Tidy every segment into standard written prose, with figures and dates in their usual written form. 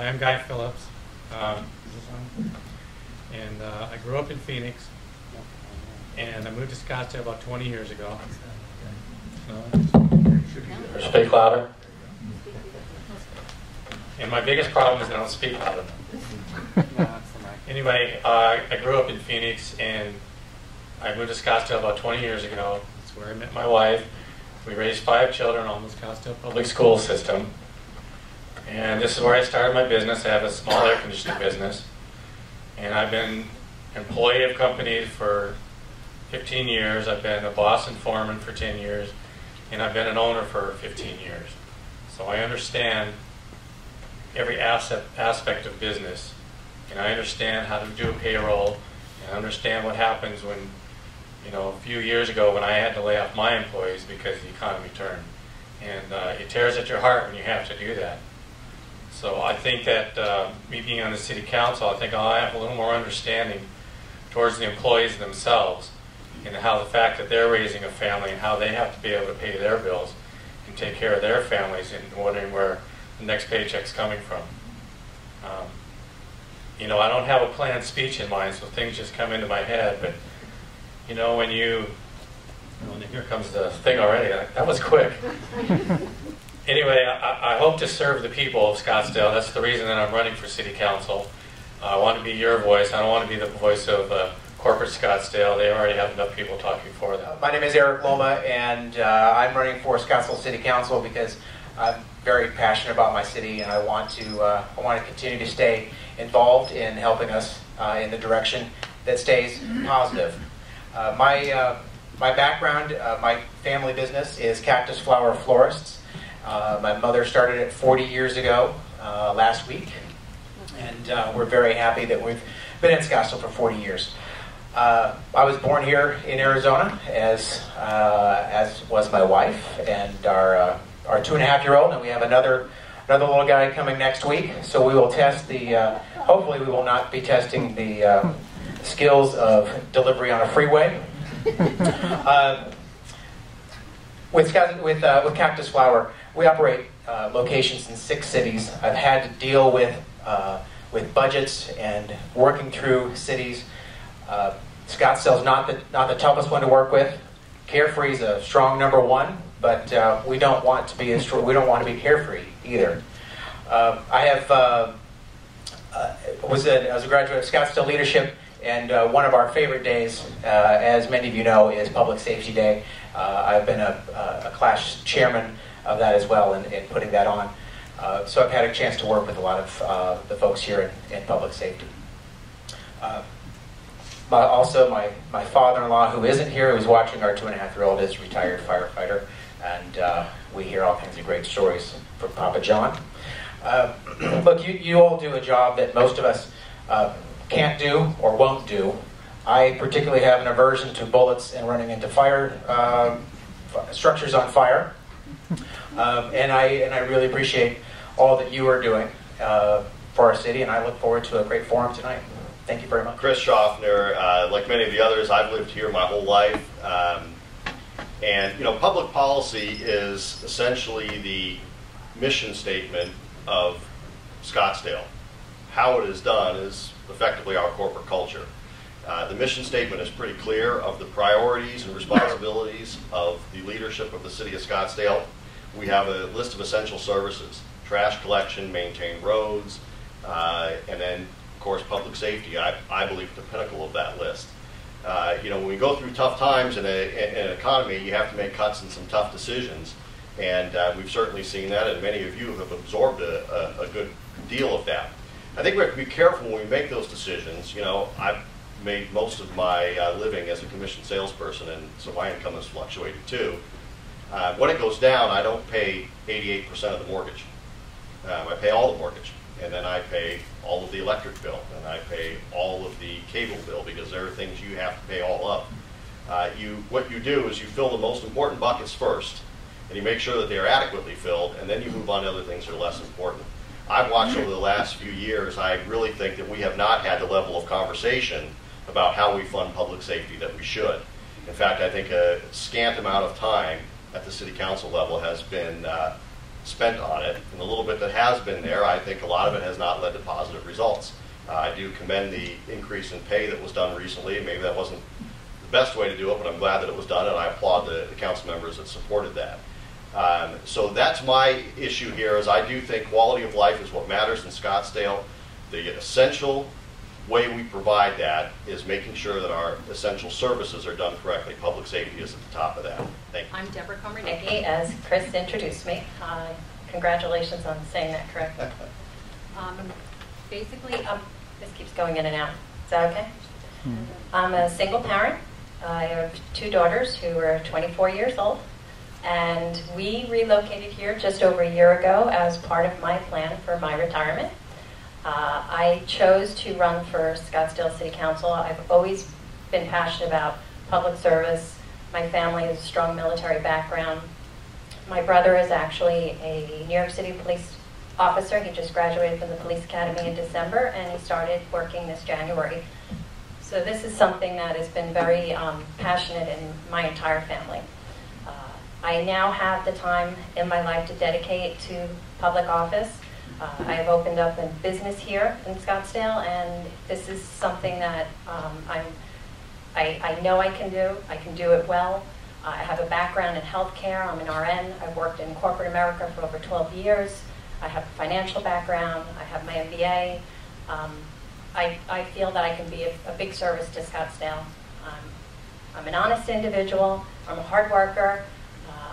I'm Guy Phillips, and I grew up in Phoenix, and I moved to Scottsdale about 20 years ago. Speak louder. And my biggest problem is I don't speak loud enough. Anyway, I grew up in Phoenix, and I moved to Scottsdale about 20 years ago. That's where I met my wife. We raised 5 children on the Scottsdale public school system. And this is where I started my business. I have a small air conditioning business. And I've been employee of companies for 15 years. I've been a boss and foreman for 10 years. And I've been an owner for 15 years. So I understand every aspect of business. And I understand how to do a payroll. And I understand what happens when, a few years ago when I had to lay off my employees because the economy turned. And it tears at your heart when you have to do that. So I think that me being on the city council, I think I'll have a little more understanding towards the employees themselves and how the fact that they're raising a family and how they have to be able to pay their bills and take care of their families and wondering where the next paycheck's coming from. I don't have a planned speech in mind, so things just come into my head, but when here comes the thing already. That was quick. Anyway, I hope to serve the people of Scottsdale. That's the reason that I'm running for city council. I want to be your voice. I don't want to be the voice of Korte Scottsdale. They already have enough people talking for them. My name is Luoma, and I'm running for Scottsdale City Council because I'm very passionate about my city, and I want to continue to stay involved in helping us in the direction that stays positive. My background, my family business is cactus flower florists. My mother started it 40 years ago last week, and we're very happy that we've been in Scottsdale for 40 years. I was born here in Arizona, as was my wife and our 2.5-year-old, and we have another little guy coming next week. So we will test the. Hopefully, we will not be testing the skills of delivery on a freeway. With Cactus Flower, we operate locations in 6 cities. I've had to deal with budgets and working through cities. Scottsdale's not the toughest one to work with. Carefree is a strong number 1, but we don't want to be carefree either. I was a graduate of Scottsdale Leadership, and one of our favorite days, as many of you know, is Public Safety Day. I've been a class chairman of that as well, in putting that on. So I've had a chance to work with a lot of the folks here in public safety. Also, my father-in-law, who isn't here, who's watching, our 2.5-year-old, is a retired firefighter, and we hear all kinds of great stories from Papa John. Look, you all do a job that most of us can't do or won't do. I particularly have an aversion to bullets and running into structures on fire, and I really appreciate all that you are doing for our city, and I look forward to a great forum tonight. Thank you very much. Chris Schaffner, like many of the others, I've lived here my whole life, and public policy is essentially the mission statement of Scottsdale. How it is done is effectively our corporate culture. The mission statement is pretty clear of the priorities and responsibilities of the leadership of the city of Scottsdale. We have a list of essential services: trash collection, maintain roads, and then, of course, public safety. I believe the pinnacle of that list. When we go through tough times in an economy, you have to make cuts and some tough decisions. And we've certainly seen that, and many of you have absorbed a good deal of that. I think we have to be careful when we make those decisions. I've made most of my living as a commissioned salesperson, and so my income has fluctuated too. When it goes down, I don't pay 88% of the mortgage. I pay all the mortgage, and then I pay all of the electric bill, and I pay all of the cable bill, because there are things you have to pay all of. What you do is you fill the most important buckets first, and you make sure that they are adequately filled, and then you move on to other things that are less important. I've watched over the last few years, I really think that we have not had the level of conversation about how we fund public safety that we should. In fact, I think a scant amount of time at the city council level has been spent on it, and the little bit that has been there, I think a lot of it has not led to positive results. I do commend the increase in pay that was done recently. Maybe that wasn't the best way to do it, but I'm glad that it was done, and I applaud the council members that supported that. So that's my issue here, is I do think quality of life is what matters in Scottsdale. The essential way we provide that is making sure that our essential services are done correctly. Public safety is at the top of that. Thank you. I'm Debra Komarnicki, as Chris introduced me. Congratulations on saying that correctly. Basically, this keeps going in and out. Is that okay? I'm a single parent. I have 2 daughters who are 24 years old. And we relocated here just over a year ago as part of my plan for my retirement. I chose to run for Scottsdale City Council. I've always been passionate about public service. My family has a strong military background. My brother is actually a New York City police officer. He just graduated from the police academy in December, and he started working this January. So this is something that has been very passionate in my entire family. I now have the time in my life to dedicate to public office. I have opened up a business here in Scottsdale, and this is something that I know I can do. I can do it well. I have a background in healthcare. I'm an RN. I've worked in corporate America for over 12 years. I have a financial background. I have my MBA. I feel that I can be a big service to Scottsdale. I'm an honest individual. I'm a hard worker.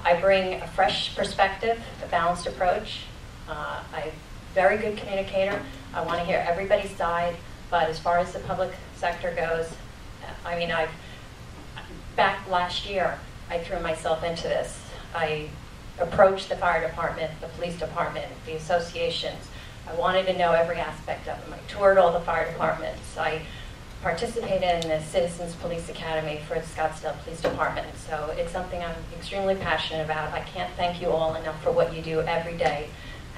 I bring a fresh perspective, a balanced approach. I'm a very good communicator. I want to hear everybody's side, but as far as the public sector goes, I mean, back last year, I threw myself into this. I approached the fire department, the police department, the associations. I wanted to know every aspect of them. I toured all the fire departments. I participated in the Citizens Police Academy for the Scottsdale Police Department. So it's something I'm extremely passionate about. I can't thank you all enough for what you do every day.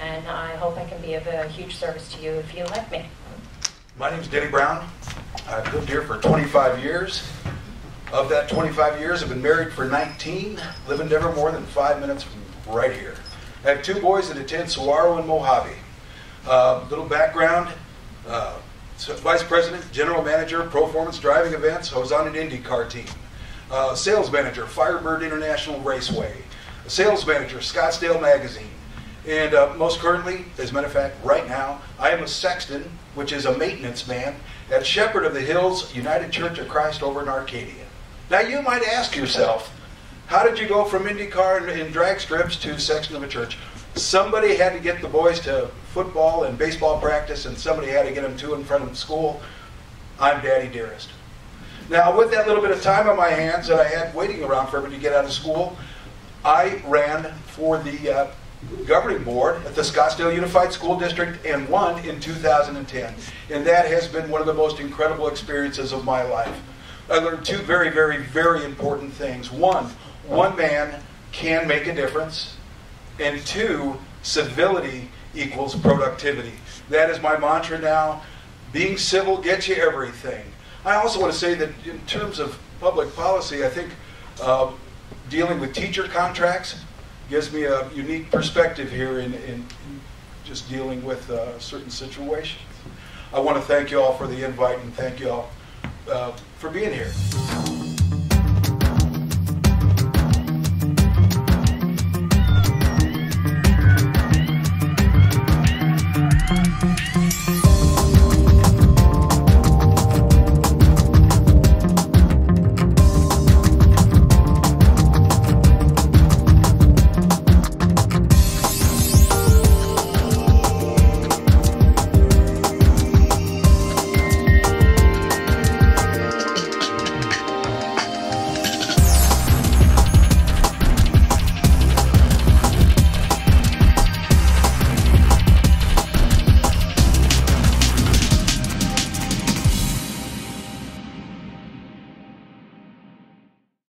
And I hope I can be of a huge service to you if you elect me. My name's Denny Brown. I've lived here for 25 years. Of that 25 years, I've been married for 19, living never more than 5 minutes from right here. I have 2 boys that attend Saguaro and Mojave. Little background, Vice President, General Manager, Performance Driving Events. I was on an IndyCar team. Sales Manager, Firebird International Raceway. Sales Manager, Scottsdale Magazine. And most currently, as a matter of fact, right now, I am a sexton, which is a maintenance man, at Shepherd of the Hills United Church of Christ over in Arcadia. Now you might ask yourself, how did you go from IndyCar and drag strips to sexton of a church? Somebody had to get the boys to football and baseball practice, and somebody had to get them to and from school. I'm Daddy Dearest. Now, with that little bit of time on my hands that I had waiting around for everybody to get out of school, I ran for the governing board at the Scottsdale Unified School District and won in 2010. And that has been one of the most incredible experiences of my life. I learned 2 very, very, very important things. One man can make a difference. And 2, civility equals productivity. That is my mantra now. Being civil gets you everything. I also want to say that in terms of public policy, I think dealing with teacher contracts gives me a unique perspective here in just dealing with certain situations. I want to thank you all for the invite and thank you all for being here.